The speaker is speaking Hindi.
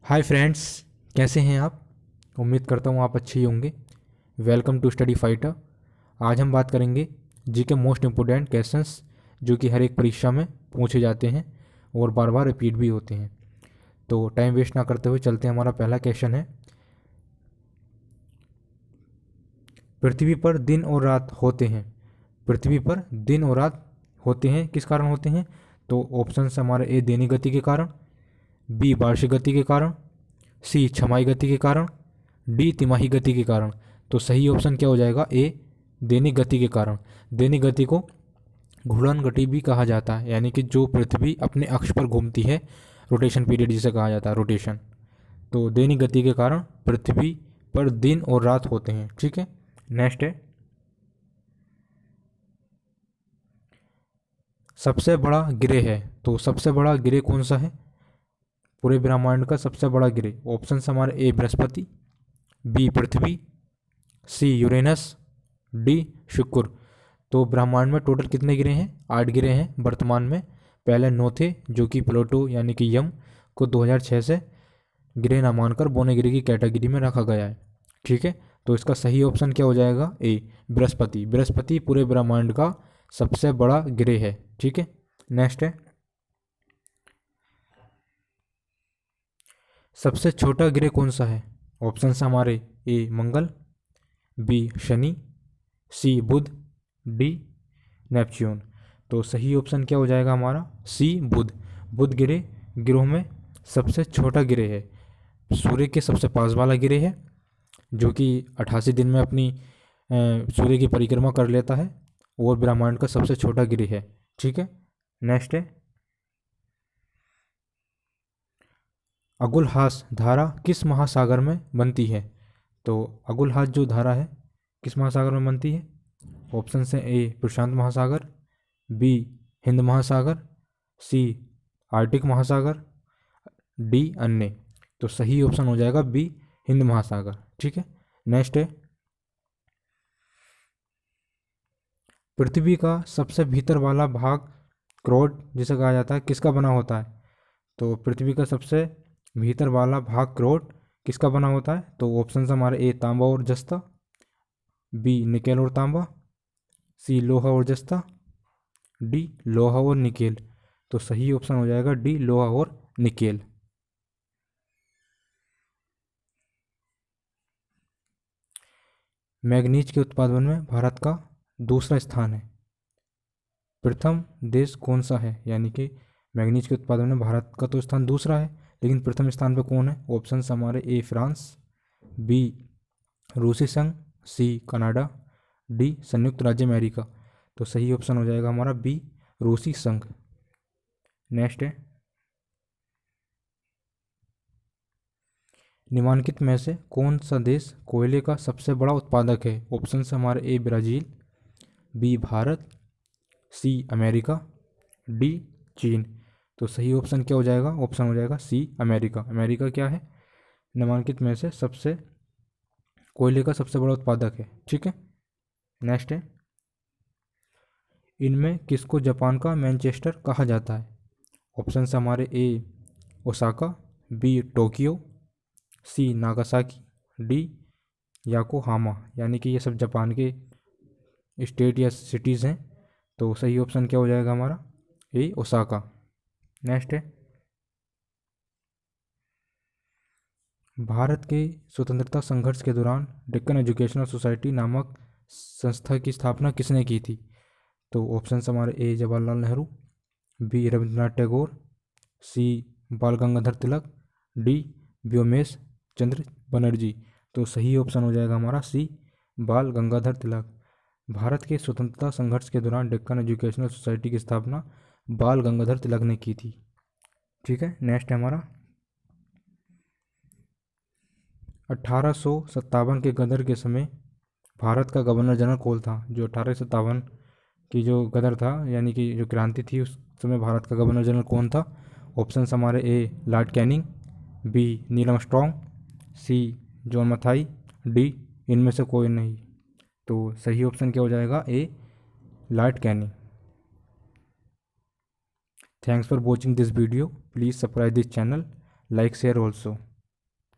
हाय फ्रेंड्स, कैसे हैं आप। उम्मीद करता हूँ आप अच्छे ही होंगे। Welcome to Study Fighter. आज हम बात करेंगे जी के मोस्ट इम्पोर्टेंट क्वेश्चंस जो कि हर एक परीक्षा में पूछे जाते हैं और बार बार रिपीट भी होते हैं। तो टाइम वेस्ट ना करते हुए चलते हैं। हमारा पहला क्वेश्चन है, पृथ्वी पर दिन और रात होते हैं। पृथ्वी पर दिन और रात होते हैं, किस कारण होते हैं। तो ऑप्शन हमारे ए दैनिक गति के कारण, बी वार्षिक गति के कारण, सी छमाही गति के कारण, डी तिमाही गति के कारण। तो सही ऑप्शन क्या हो जाएगा, ए दैनिक गति के कारण। दैनिक गति को घूर्णन गति भी कहा जाता है, यानी कि जो पृथ्वी अपने अक्ष पर घूमती है, रोटेशन पीरियड जिसे कहा जाता है, रोटेशन। तो दैनिक गति के कारण पृथ्वी पर दिन और रात होते हैं। ठीक है, नेक्स्ट है, सबसे बड़ा ग्रह है। तो सबसे बड़ा ग्रह कौन सा है पूरे ब्रह्मांड का। सबसे बड़ा ग्रह ऑप्शन हमारे ए बृहस्पति, बी पृथ्वी, सी यूरेनस, डी शुक्र। तो ब्रह्मांड में टोटल कितने ग्रह हैं, 8 ग्रह हैं वर्तमान में। पहले 9 थे जो कि प्लूटो यानी कि यम को 2006 से ग्रह न मानकर बौने ग्रह की कैटेगरी में रखा गया है। ठीक है, तो इसका सही ऑप्शन क्या हो जाएगा, ए बृहस्पति। बृहस्पति पूरे ब्रह्मांड का सबसे बड़ा ग्रह है। ठीक है, नेक्स्ट है, सबसे छोटा ग्रह कौन सा है। ऑप्शन हमारे ए मंगल, बी शनि, सी बुध, डी नेपच्यून। तो सही ऑप्शन क्या हो जाएगा हमारा, सी बुध। बुध ग्रह ग्रहों में सबसे छोटा ग्रह है, सूर्य के सबसे पास वाला ग्रह है, जो कि 88 दिन में अपनी सूर्य की परिक्रमा कर लेता है और ब्रह्मांड का सबसे छोटा ग्रह है। ठीक है, नेक्स्ट है, अगुलहास धारा किस महासागर में बनती है। तो अगुलहास जो धारा है किस महासागर में बनती है। ऑप्शन है ए प्रशांत महासागर, बी हिंद महासागर, सी आर्टिक महासागर, डी अन्य। तो सही ऑप्शन हो जाएगा बी हिंद महासागर। ठीक है, नेक्स्ट है, पृथ्वी का सबसे भीतर वाला भाग क्रोड जिसे कहा जाता है किसका बना होता है। तो पृथ्वी का सबसे भीतर वाला भाग क्रोड किसका बना होता है। तो ऑप्शन हमारे ए तांबा और जस्ता, बी निकेल और तांबा, सी लोहा और जस्ता, डी लोहा और निकेल। तो सही ऑप्शन हो जाएगा डी लोहा और निकेल। मैग्नीज के उत्पादन में भारत का दूसरा स्थान है। प्रथम देश कौन सा है, यानी कि मैग्नीज के उत्पादन में भारत का तो स्थान दूसरा है, लेकिन प्रथम स्थान पर कौन है। ऑप्शन हमारे ए फ्रांस, बी रूसी संघ, सी कनाडा, डी संयुक्त राज्य अमेरिका। तो सही ऑप्शन हो जाएगा हमारा बी रूसी संघ। नेक्स्ट है, निम्नलिखित में से कौन सा देश कोयले का सबसे बड़ा उत्पादक है। ऑप्शन हमारे A Brazil, B Bharat, C America, D चीन। तो सही ऑप्शन क्या हो जाएगा, ऑप्शन हो जाएगा सी अमेरिका। अमेरिका क्या है, निम्नलिखित में से सबसे कोयले का सबसे बड़ा उत्पादक है। ठीक है, नेक्स्ट है, इनमें किसको जापान का मैनचेस्टर कहा जाता है। ऑप्शन हमारे ए ओसाका, बी टोक्यो, सी नागासाकी, डी याकोहामा। यानी कि ये सब जापान के स्टेट या सिटीज़ हैं। तो सही ऑप्शन क्या हो जाएगा हमारा, ए ओसाका। नेक्स्ट है, भारत के स्वतंत्रता संघर्ष के दौरान डेक्कन एजुकेशनल सोसाइटी नामक संस्था की स्थापना किसने की थी। तो ऑप्शन हमारे ए जवाहरलाल नेहरू, बी रविंद्रनाथ टैगोर, सी बाल गंगाधर तिलक, डी व्योमेश चंद्र बनर्जी। तो सही ऑप्शन हो जाएगा हमारा सी बाल गंगाधर तिलक। भारत के स्वतंत्रता संघर्ष के दौरान डेक्कन एजुकेशनल सोसाइटी की स्थापना बाल गंगाधर तिलक ने की थी। ठीक है, नेक्स्ट है हमारा, 1857 के गदर के समय भारत का गवर्नर जनरल कौन था। जो 1857 की जो गदर था, यानी कि जो क्रांति थी, उस समय भारत का गवर्नर जनरल कौन था। ऑप्शन हमारे A Lord Canning, B Neil Armstrong, C John Mathai, D इनमें से कोई नहीं। तो सही ऑप्शन क्या हो जाएगा, A Lord Canning. Thanks for watching this video, please subscribe this channel, like share also.